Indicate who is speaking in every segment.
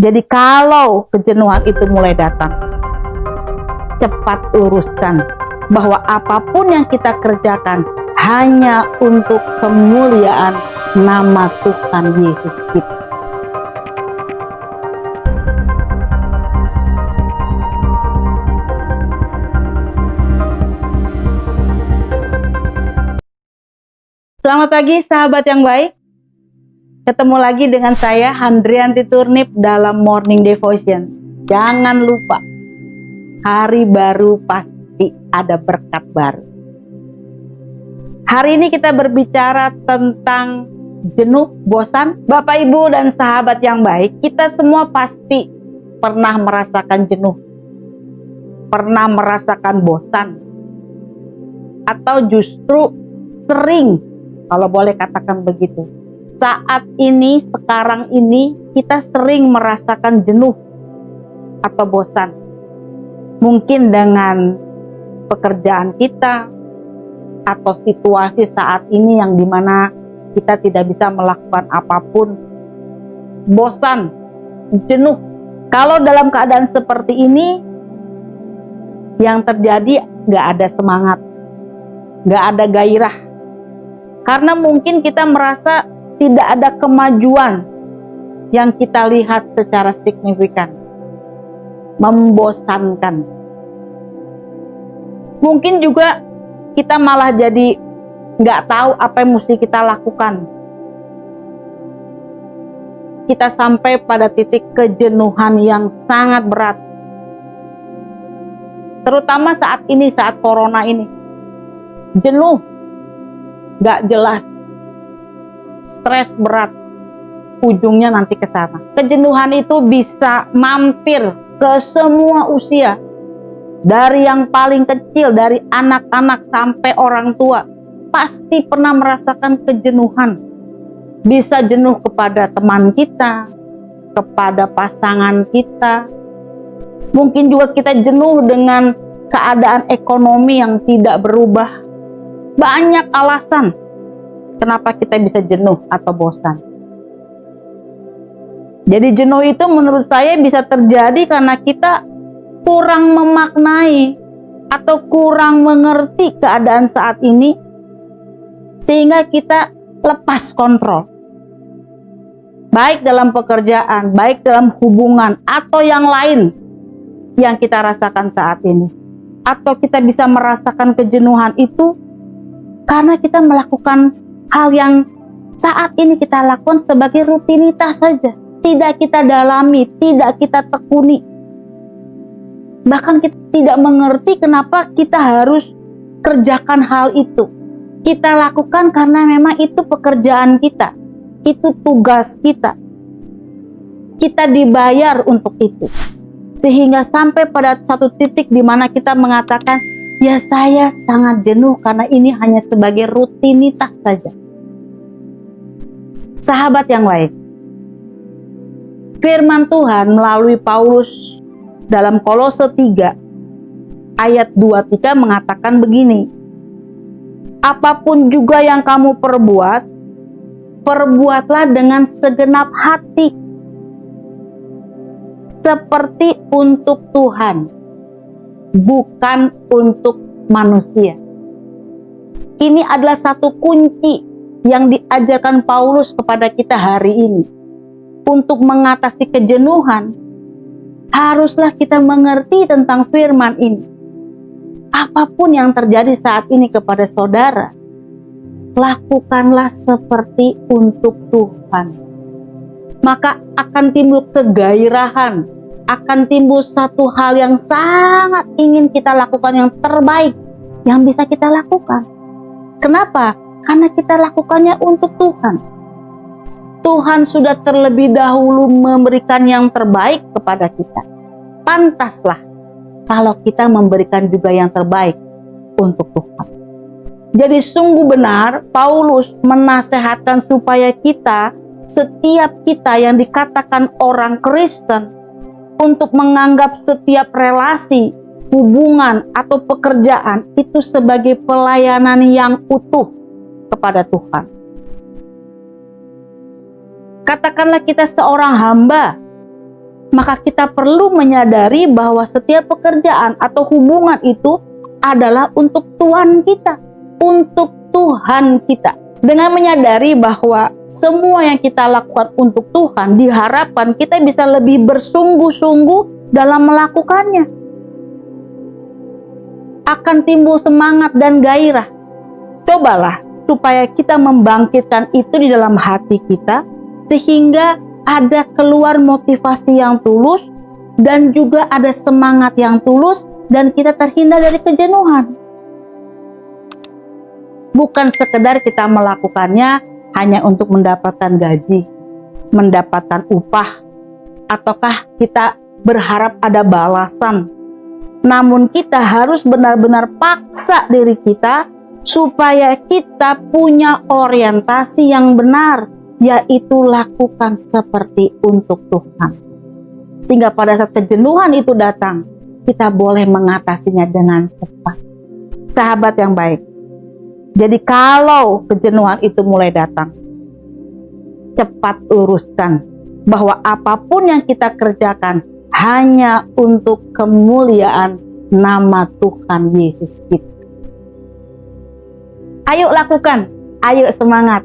Speaker 1: Jadi kalau kejenuhan itu mulai datang, cepat luruskan bahwa apapun yang kita kerjakan hanya untuk kemuliaan nama Tuhan Yesus kita. Selamat pagi sahabat yang baik. Ketemu lagi dengan saya Handrianti Turnip dalam Morning Devotion. Jangan lupa, hari baru pasti ada berkat baru. Hari ini kita berbicara tentang jenuh, bosan. Bapak, Ibu, dan sahabat yang baik, kita semua pasti pernah merasakan jenuh, pernah merasakan bosan, atau justru sering, kalau boleh katakan begitu. Saat ini, sekarang ini, kita sering merasakan jenuh atau bosan. Mungkin dengan pekerjaan kita, atau situasi saat ini yang dimana kita tidak bisa melakukan apapun. Bosan, jenuh. Kalau dalam keadaan seperti ini, yang terjadi gak ada semangat, gak ada gairah. Karena mungkin kita merasa tidak ada kemajuan yang kita lihat secara signifikan. Membosankan. Mungkin juga kita malah jadi nggak tahu apa yang mesti kita lakukan. Kita sampai pada titik kejenuhan yang sangat berat. Terutama saat ini, saat corona ini. Jenuh, nggak jelas, stres berat, ujungnya nanti ke sana. Kejenuhan itu bisa mampir ke semua usia, dari yang paling kecil, dari anak-anak sampai orang tua, pasti pernah merasakan kejenuhan. Bisa jenuh kepada teman kita, kepada pasangan kita. Mungkin juga kita jenuh dengan keadaan ekonomi yang tidak berubah. Banyak alasan kenapa kita bisa jenuh atau bosan. Jadi jenuh itu menurut saya bisa terjadi karena kita kurang memaknai atau kurang mengerti keadaan saat ini, sehingga kita lepas kontrol. Baik dalam pekerjaan, baik dalam hubungan, atau yang lain yang kita rasakan saat ini. Atau kita bisa merasakan kejenuhan itu karena kita melakukan hal yang saat ini kita lakukan sebagai rutinitas saja. Tidak kita dalami, tidak kita tekuni. Bahkan kita tidak mengerti kenapa kita harus kerjakan hal itu. Kita lakukan karena memang itu pekerjaan kita. Itu tugas kita. Kita dibayar untuk itu. Sehingga sampai pada satu titik di mana kita mengatakan, ya saya sangat jenuh karena ini hanya sebagai rutinitas saja. Sahabat yang baik, firman Tuhan melalui Paulus dalam Kolose 3 ayat 23 mengatakan begini, apapun juga yang kamu perbuat, perbuatlah dengan segenap hati, seperti untuk Tuhan, bukan untuk manusia. Ini adalah satu kunci yang diajarkan Paulus kepada kita hari ini. Untuk mengatasi kejenuhan, haruslah kita mengerti tentang firman ini. Apapun yang terjadi saat ini kepada saudara, lakukanlah seperti untuk Tuhan. Maka akan timbul kegairahan, akan timbul satu hal yang sangat ingin kita lakukan, yang terbaik yang bisa kita lakukan. Kenapa? Karena kita lakukannya untuk Tuhan. Tuhan sudah terlebih dahulu memberikan yang terbaik kepada kita. Pantaslah kalau kita memberikan juga yang terbaik untuk Tuhan. Jadi sungguh benar Paulus menasehatkan supaya kita, setiap kita yang dikatakan orang Kristen, untuk menganggap setiap relasi, hubungan, atau pekerjaan itu sebagai pelayanan yang utuh kepada Tuhan. Katakanlah kita seorang hamba, maka kita perlu menyadari bahwa setiap pekerjaan atau hubungan itu adalah untuk Tuhan kita, untuk Tuhan kita. Dengan menyadari bahwa semua yang kita lakukan untuk Tuhan, diharapkan kita bisa lebih bersungguh-sungguh dalam melakukannya. Akan timbul semangat dan gairah. Cobalah supaya kita membangkitkan itu di dalam hati kita, sehingga ada keluar motivasi yang tulus dan juga ada semangat yang tulus dan kita terhindar dari kejenuhan. Bukan sekedar kita melakukannya hanya untuk mendapatkan gaji, mendapatkan upah, ataukah kita berharap ada balasan. Namun kita harus benar-benar paksa diri kita supaya kita punya orientasi yang benar, yaitu lakukan seperti untuk Tuhan. Sehingga pada saat kejenuhan itu datang, kita boleh mengatasinya dengan cepat. Sahabat yang baik, jadi kalau kejenuhan itu mulai datang, cepat uruskan bahwa apapun yang kita kerjakan hanya untuk kemuliaan nama Tuhan Yesus kita. Ayo lakukan, ayo semangat.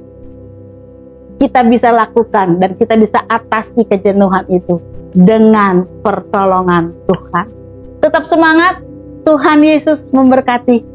Speaker 1: Kita bisa lakukan dan kita bisa atasi kejenuhan itu dengan pertolongan Tuhan. Tetap semangat, Tuhan Yesus memberkati.